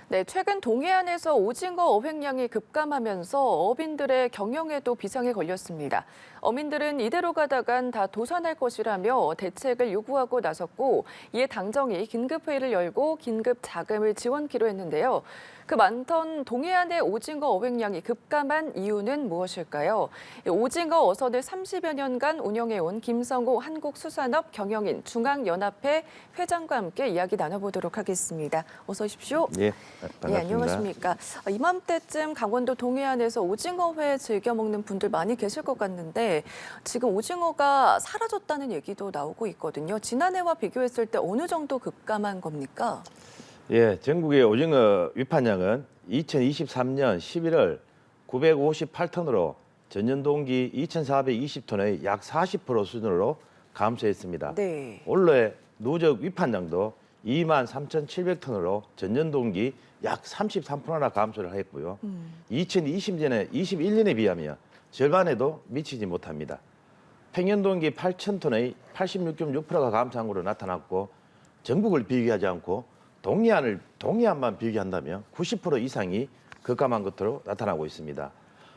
네, 최근 동해안에서 오징어 어획량이 급감하면서 어민들의 경영에도 비상이 걸렸습니다. 어민들은 이대로 가다간 다 도산할 것이라며 대책을 요구하고 나섰고, 이에 당정이 긴급회의를 열고 긴급 자금을 지원키로 했는데요. 그 많던 동해안의 오징어 어획량이 급감한 이유는 무엇일까요? 오징어 어선을 30여 년간 운영해온 김성호 한국수산업 경영인 중앙연합회 회장과 함께 이야기 나눠보도록 하겠습니다. 어서 오십시오. 예, 반갑습니다. 네, 안녕하십니까. 이맘때쯤 강원도 동해안에서 오징어회 즐겨 먹는 분들 많이 계실 것 같는데 지금 오징어가 사라졌다는 얘기도 나오고 있거든요. 지난해와 비교했을 때 어느 정도 급감한 겁니까? 예, 전국의 오징어 위판량은 2023년 11월 958톤으로 전년 동기 2,420톤의 약 40% 수준으로 감소했습니다. 네. 올해 누적 위판량도 23,700톤으로 전년 동기 약 33%나 감소를 했고요. 21년에 비하면 절반에도 미치지 못합니다. 평년 동기 8,000톤의 86.6%가 감소한 것으로 나타났고, 전국을 비교하지 않고 동해안만 비교한다면 90% 이상이 급감한 것으로 나타나고 있습니다.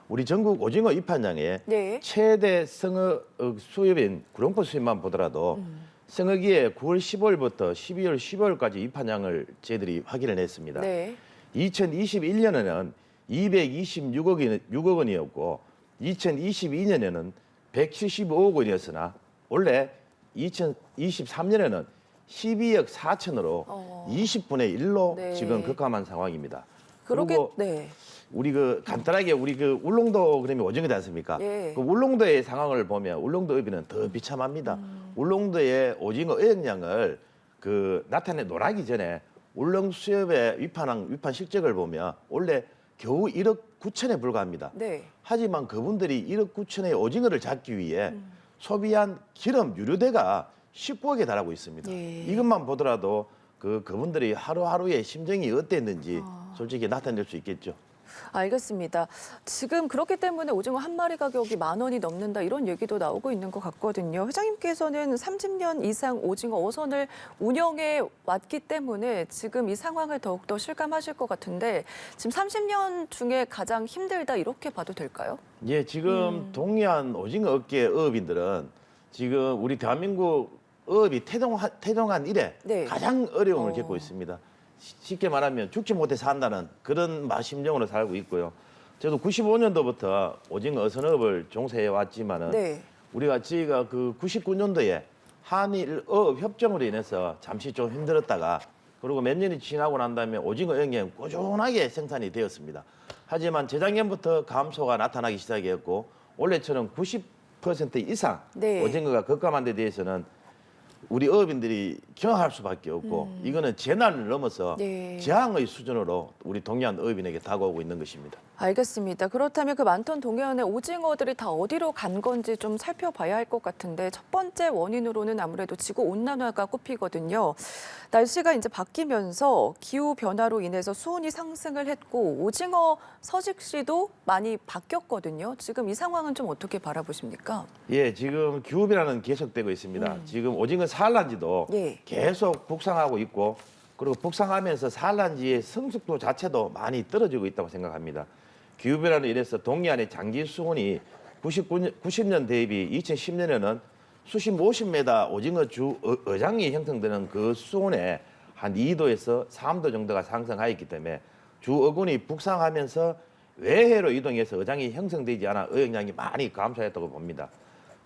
우리 전국 오징어 입판량의 네. 최대 성어 수입인 구룡포 수입만 보더라도 성어기에 9월 15일부터 12월 15일까지 입판량을 저희들이 확인을 했습니다. 네. 2021년에는 226억 원이었고 2022년에는 175억 원이었으나 올해 2023년에는 12억 4천으로 20분의 1로 네. 지금 급감한 상황입니다. 그러게, 그리고 네. 우리 간단하게 우리 울릉도 그러면 오징어지 않습니까? 예. 그 울릉도의 상황을 보면 울릉도 어비는 더 비참합니다. 울릉도의 오징어 어획량을 나타내 놓기 전에 울릉 수협의 위판 실적을 보면 원래 겨우 1억 9천에 불과합니다. 네. 하지만 그분들이 1억 9천의 오징어를 잡기 위해 소비한 기름 유류대가 19억에 달하고 있습니다. 예. 이것만 보더라도 그분들이 하루하루의 심정이 어땠는지 솔직히 나타낼 수 있겠죠. 알겠습니다. 지금 그렇기 때문에 오징어 한 마리 가격이 10,000원이 넘는다 이런 얘기도 나오고 있는 것 같거든요. 회장님께서는 30년 이상 오징어 어선을 운영해 왔기 때문에 지금 이 상황을 더욱더 실감하실 것 같은데 지금 30년 중에 가장 힘들다 이렇게 봐도 될까요? 예, 지금 동해안 오징어 업계 어업인들은 지금 우리 대한민국 어업이 태동한 이래 네. 가장 어려움을 겪고 있습니다. 쉽게 말하면 죽지 못해 산다는 그런 심정으로 살고 있고요. 저도 95년도부터 오징어 어선업을 종사해 왔지만은 네. 저희가 99년도에 한일 어업 협정으로 인해서 잠시 좀 힘들었다가 그리고 몇 년이 지나고 난 다음에 오징어 어획량이 꾸준하게 생산이 되었습니다. 하지만 재작년부터 감소가 나타나기 시작했고 올해처럼 90% 이상 네. 오징어가 급감한 데 대해서는 우리 어업인들이 경악할 수밖에 없고 이거는 재난을 넘어서 네. 재앙의 수준으로 우리 동해안 어업인에게 다가오고 있는 것입니다. 알겠습니다. 그렇다면 그 많던 동해안의 오징어들이 다 어디로 간 건지 좀 살펴봐야 할 것 같은데 첫 번째 원인으로는 아무래도 지구 온난화가 꼽히거든요. 날씨가 이제 바뀌면서 기후 변화로 인해서 수온이 상승을 했고 오징어 서식지도 많이 바뀌었거든요. 지금 이 상황은 좀 어떻게 바라보십니까? 예, 지금 기후변화는 계속되고 있습니다. 지금 오징어 산란지도 예. 계속 북상하고 있고 그리고 북상하면서 산란지의 성숙도 자체도 많이 떨어지고 있다고 생각합니다. 기후변화로 인해서 동해안의 장기 수온이 90년 대비 2010년에는 수심 50m 오징어 어장이 형성되는 그 수온에 한 2도에서 3도 정도가 상승하였기 때문에 주 어군이 북상하면서 외해로 이동해서 어장이 형성되지 않아 어획량이 많이 감소했다고 봅니다.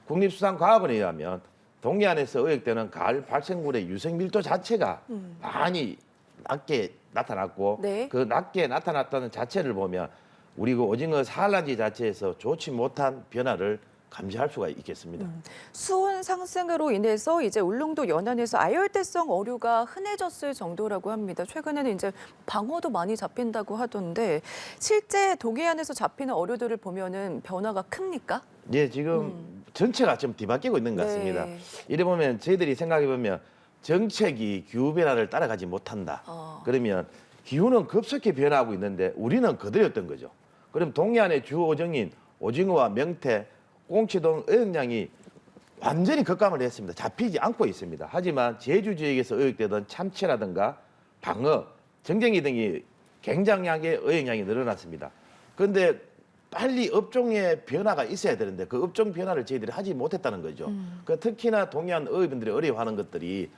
국립수산과학원에 의하면 동해안에서 어획되는 가을 발생물의 유성 밀도 자체가 많이 낮게 나타났고 네. 그 낮게 나타났다는 자체를 보면 우리 오징어 산란지 자체에서 좋지 못한 변화를 감지할 수가 있겠습니다. 수온 상승으로 인해서 이제 울릉도 연안에서 아열대성 어류가 흔해졌을 정도라고 합니다. 최근에는 이제 방어도 많이 잡힌다고 하던데 실제 동해안에서 잡히는 어류들을 보면은 변화가 큽니까? 예, 지금 전체가 좀 뒤바뀌고 있는 것 같습니다. 네. 이래 보면 저희들이 생각해 보면 정책이 기후 변화를 따라가지 못한다. 그러면 기후는 급속히 변화하고 있는데 우리는 그대로였던 거죠. 그럼 동해안의 주 어종인 오징어와 명태, 꽁치 등 어획량이 완전히 급감을 했습니다. 잡히지 않고 있습니다. 하지만 제주 지역에서 어획되던 참치라든가 방어, 정갱이 등이 굉장하게 어획량이 늘어났습니다. 그런데 빨리 업종의 변화가 있어야 되는데 그 업종 변화를 저희들이 하지 못했다는 거죠. 그 특히나 동해안 어업인들이 어려워하는 것들이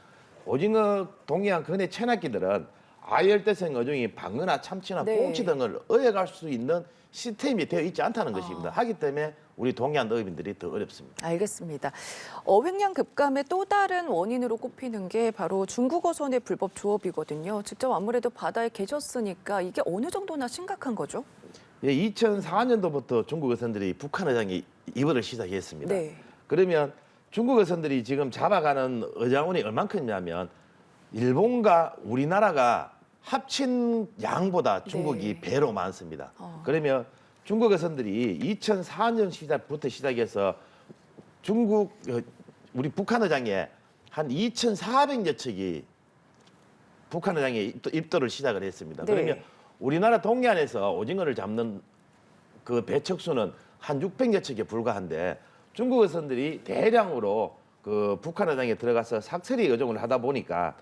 오징어 동해안 근해 체납기들은 아열대성 어종이 방어나 참치나 네. 꽁치 등을 어획할 수 있는 시스템이 되어 있지 않다는 것입니다. 하기 때문에 우리 동해안 어업인들이 더 어렵습니다. 알겠습니다. 어획량 급감의 또 다른 원인으로 꼽히는 게 바로 중국 어선의 불법 조업이거든요. 직접 아무래도 바다에 계셨으니까 이게 어느 정도나 심각한 거죠? 예, 2004년도부터 중국 어선들이 북한 어장에 입원을 시작했습니다. 네. 그러면 중국 어선들이 지금 잡아가는 어장원이 얼만큼이냐면 일본과 우리나라가 합친 양보다 중국이 네. 배로 많습니다. 그러면 중국 어선들이 2004년 시작부터 시작해서 중국 우리 북한 어장에 한 2,400여 척이 북한 어장에 입도를 시작을 했습니다. 네. 그러면 우리나라 동해안에서 오징어를 잡는 그 배척수는 한 600여 척에 불과한데 중국 어선들이 대량으로 그 북한 어장에 들어가서 삭스리 어종을 하다 보니까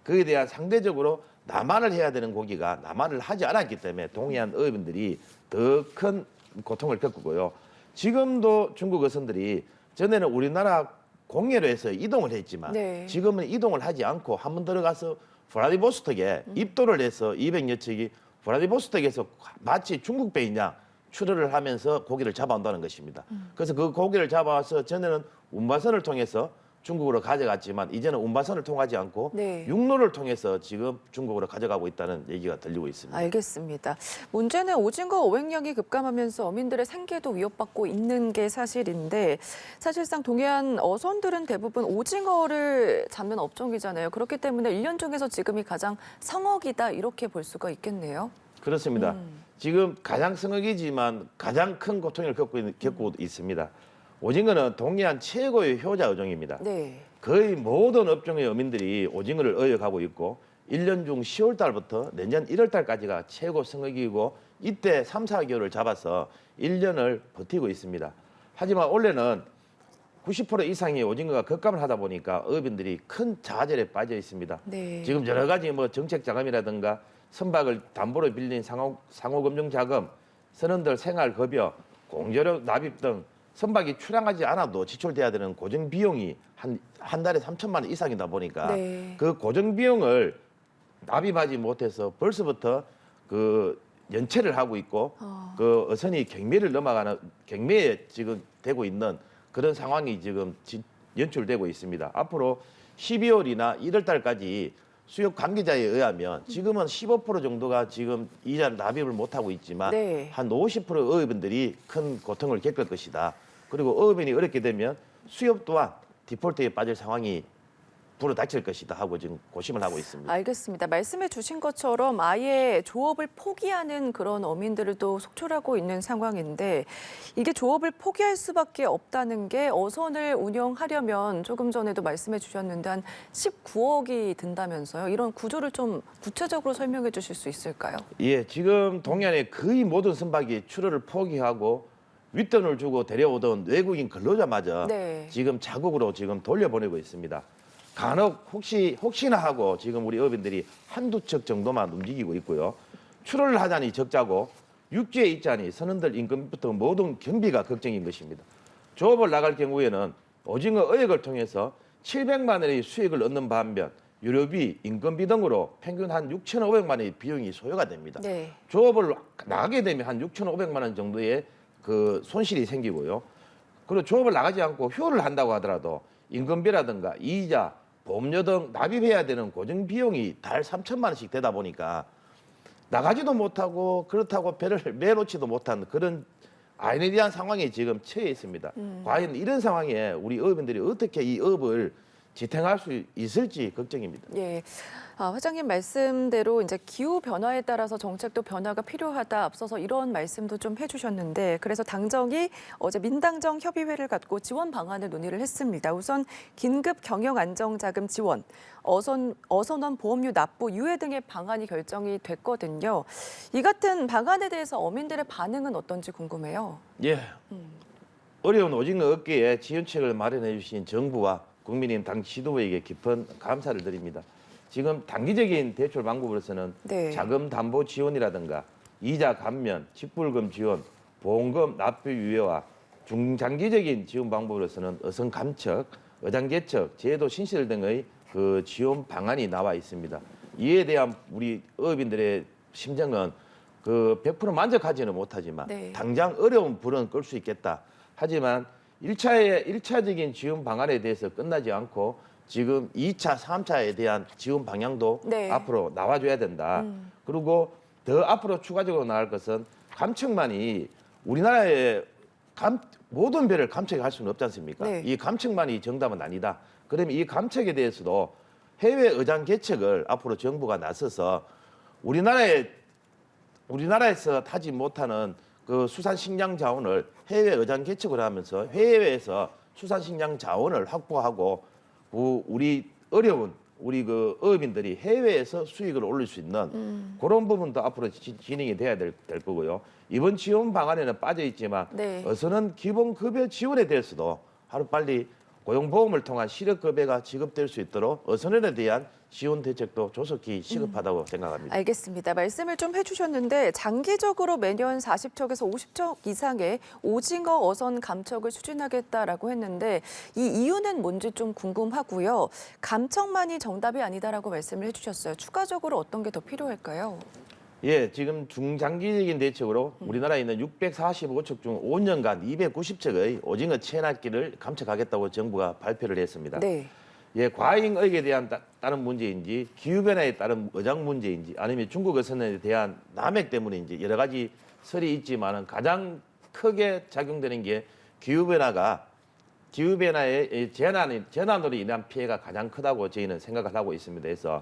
그에 대한 상대적으로 남한을 해야 되는 고기가 남한을 하지 않았기 때문에 동해안 어민들이 더 큰 고통을 겪고요. 지금도 중국 어선들이 전에는 우리나라 공해로 해서 이동을 했지만 네. 지금은 이동을 하지 않고 한 번 들어가서 블라디보스톡에 입도를 해서 200여 척이 블라디보스톡에서 마치 중국 배이냐 출하를 하면서 고기를 잡아온다는 것입니다. 그래서 그 고기를 잡아와서 전에는 운반선을 통해서 중국으로 가져갔지만 이제는 운반선을 통하지 않고 네. 육로를 통해서 지금 중국으로 가져가고 있다는 얘기가 들리고 있습니다. 알겠습니다. 문제는 오징어 어획량이 급감하면서 어민들의 생계도 위협받고 있는 게 사실인데 사실상 동해안 어선들은 대부분 오징어를 잡는 업종이잖아요. 그렇기 때문에 1년 중에서 지금이 가장 성업이다 이렇게 볼 수가 있겠네요. 그렇습니다. 지금 가장 성역이지만 가장 큰 고통을 겪고 있습니다. 오징어는 동해안 최고의 효자 어종입니다. 네. 거의 모든 업종의 어민들이 오징어를 어획하고 있고 1년 중 10월 달부터 내년 1월 달까지가 최고 성역이고 이때 3, 4개월을 잡아서 1년을 버티고 있습니다. 하지만 올해는 90% 이상의 오징어가 급감을 하다 보니까 어민들이 큰 자절에 빠져 있습니다. 네. 지금 여러 가지 뭐 정책 자금이라든가 선박을 담보로 빌린 상호금융 자금, 선원들 생활급여, 공제력 납입 등 선박이 출항하지 않아도 지출돼야 되는 고정 비용이 한 달에 3천만 원 이상이다 보니까 네. 그 고정 비용을 납입하지 못해서 벌써부터 그 연체를 하고 있고 그 어선이 경매에 지금 되고 있는 그런 상황이 지금 연출되고 있습니다. 앞으로 12월이나 1월 달까지 수협 관계자에 의하면 지금은 15% 정도가 지금 이자를 납입을 못하고 있지만 네. 한 50% 어업인들이 큰 고통을 겪을 것이다. 그리고 어업인이 어렵게 되면 수협 또한 디폴트에 빠질 상황이 불어닥칠 것이다 하고 지금 고심을 하고 있습니다. 알겠습니다. 말씀해 주신 것처럼 아예 조업을 포기하는 그런 어민들도 속출하고 있는 상황인데 이게 조업을 포기할 수밖에 없다는 게 어선을 운영하려면 조금 전에도 말씀해 주셨는데 한 19억이 든다면서요. 이런 구조를 좀 구체적으로 설명해 주실 수 있을까요? 예, 지금 동해안의 거의 모든 선박이 출하를 포기하고 윗돈을 주고 데려오던 외국인 근로자마저 네. 지금 자국으로 지금 돌려보내고 있습니다. 간혹 혹시나 하고 지금 우리 어민들이 한두 척 정도만 움직이고 있고요. 출하를 하자니 적자고 육지에 있자니 선원들 임금부터 모든 경비가 걱정인 것입니다. 조업을 나갈 경우에는 오징어 어획을 통해서 700만 원의 수익을 얻는 반면 유료비, 인건비 등으로 평균 한 6,500만 원의 비용이 소요가 됩니다. 네. 조업을 나가게 되면 한 6,500만 원 정도의 그 손실이 생기고요. 그리고 조업을 나가지 않고 휴업을 한다고 하더라도 임금비라든가 이자, 보험료 등 납입해야 되는 고정 비용이 달 3천만 원씩 되다 보니까 나가지도 못하고 그렇다고 배를 매놓지도 못한 그런 아이러니한 상황에 지금 처해 있습니다. 과연 이런 상황에 우리 어민들이 어떻게 이 업을 지탱할 수 있을지 걱정입니다. 예. 회장님 말씀대로 이제 기후 변화에 따라서 정책도 변화가 필요하다 앞서서 이런 말씀도 좀 해주셨는데 그래서 당정이 어제 민당정 협의회를 갖고 지원 방안을 논의를 했습니다. 우선 긴급 경영 안정자금 지원, 어선원 보험료 납부 유예 등의 방안이 결정이 됐거든요. 이 같은 방안에 대해서 어민들의 반응은 어떤지 궁금해요. 예. 어려운 오징어 업계에 지원책을 마련해 주신 정부와 국민의힘 당 지도부에게 깊은 감사를 드립니다. 지금 단기적인 대출 방법으로서는 네. 자금 담보 지원이라든가 이자 감면, 직불금 지원, 보험금 납부 유예와 중장기적인 지원 방법으로서는 어선 감척, 어장 개척, 제도 신설 등의 그 지원 방안이 나와 있습니다. 이에 대한 우리 어업인들의 심정은 그 100% 만족하지는 못하지만 네. 당장 어려운 불은 끌 수 있겠다. 하지만 일차적인 지원 방안에 대해서 끝나지 않고 지금 2차, 3차에 대한 지원 방향도 네. 앞으로 나와줘야 된다. 그리고 더 앞으로 추가적으로 나갈 것은 감척만이 우리나라의 모든 배를 감척할 수는 없지 않습니까? 네. 이 감척만이 정답은 아니다. 그러면 이 감척에 대해서도 해외 의장 개척을 앞으로 정부가 나서서 우리나라에서 타지 못하는 그 수산식량 자원을 해외 의장 개척을 하면서 해외에서 수산식량 자원을 확보하고 우리 어려운 우리 그 어업인들이 해외에서 수익을 올릴 수 있는 그런 부분도 앞으로 진행이 돼야 될 거고요. 이번 지원 방안에는 빠져 있지만 네. 어서는 기본급여 지원에 대해서도 하루빨리 고용보험을 통한 실업급여가 지급될 수 있도록 어선에 대한 지원 대책도 조속히 시급하다고 생각합니다. 알겠습니다. 말씀을 좀 해주셨는데 장기적으로 매년 40척에서 50척 이상의 오징어 어선 감척을 추진하겠다라고 했는데 이 이유는 뭔지 좀 궁금하고요. 감척만이 정답이 아니다라고 말씀을 해주셨어요. 추가적으로 어떤 게 더 필요할까요? 예, 지금 중장기적인 대책으로 우리나라에 있는 645척 중 5년간 290척의 오징어 체납기를 감척하겠다고 정부가 발표를 했습니다. 네. 예, 과잉어획에 대한 다른 문제인지 기후변화에 따른 어장 문제인지 아니면 중국 어선에 대한 남획 때문인지 여러 가지 설이 있지만은 가장 크게 작용되는 게 기후변화의 재난으로 인한 피해가 가장 크다고 저희는 생각을 하고 있습니다. 그래서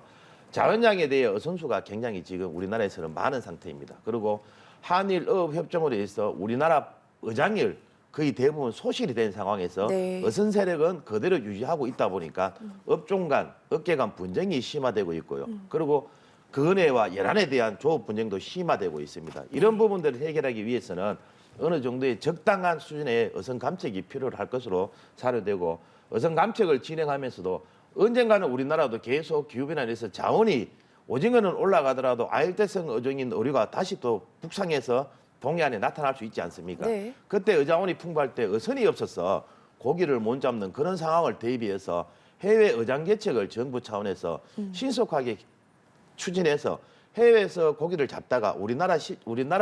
자원량에 대해 어선수가 굉장히 지금 우리나라에서는 많은 상태입니다. 그리고 한일 어업 협정으로 해서 우리나라 어장일 거의 대부분 소실이 된 상황에서 네. 어선 세력은 그대로 유지하고 있다 보니까 업종 간, 업계 간 분쟁이 심화되고 있고요. 그리고 근해와 열안에 대한 조업 분쟁도 심화되고 있습니다. 이런 부분들을 해결하기 위해서는 어느 정도의 적당한 수준의 어선 감척이 필요할 것으로 사료되고 어선 감척을 진행하면서도 언젠가는 우리나라도 계속 기후변화에서 자원이 오징어는 올라가더라도 아일대성 어종인 어류가 다시 또 북상해서 동해안에 나타날 수 있지 않습니까? 네. 그때 어자원이 풍부할 때 어선이 없어서 고기를 못 잡는 그런 상황을 대비해서 해외 어장 개척을 정부 차원에서 신속하게 추진해서 해외에서 고기를 잡다가 우리나라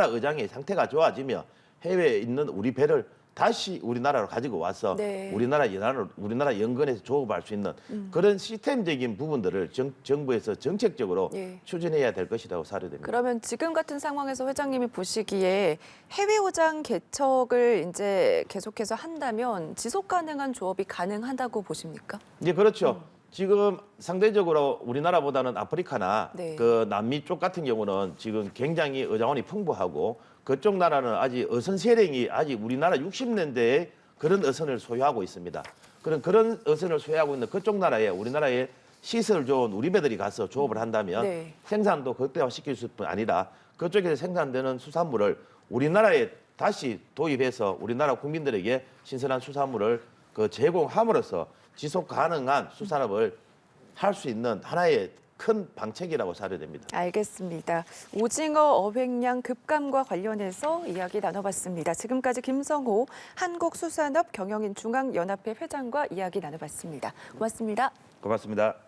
어장의 상태가 좋아지며 해외에 있는 우리 배를 다시 우리나라로 가지고 와서 네. 우리나라 연근에서 조업할 수 있는 그런 시스템적인 부분들을 정부에서 정책적으로 예. 추진해야 될 것이라고 사료됩니다. 그러면 지금 같은 상황에서 회장님이 보시기에 해외 오장 개척을 이제 계속해서 한다면 지속 가능한 조업이 가능하다고 보십니까? 예, 그렇죠. 지금 상대적으로 우리나라보다는 아프리카나 네. 그 남미 쪽 같은 경우는 지금 굉장히 어장원이 풍부하고 그쪽 나라는 아직 어선 세력이 아직 우리나라 60년대에 그런 어선을 소유하고 있습니다. 그런 어선을 소유하고 있는 그쪽 나라에 우리나라에 시설 좋은 우리 배들이 가서 조업을 한다면 네. 생산도 극대화시킬 뿐 아니라 그쪽에서 생산되는 수산물을 우리나라에 다시 도입해서 우리나라 국민들에게 신선한 수산물을 제공함으로써 지속 가능한 수산업을 할 수 있는 하나의 큰 방책이라고 사료됩니다. 알겠습니다. 오징어 어획량 급감과 관련해서 이야기 나눠봤습니다. 지금까지 김성호 한국수산업 경영인 중앙연합회 회장과 이야기 나눠봤습니다. 고맙습니다. 고맙습니다.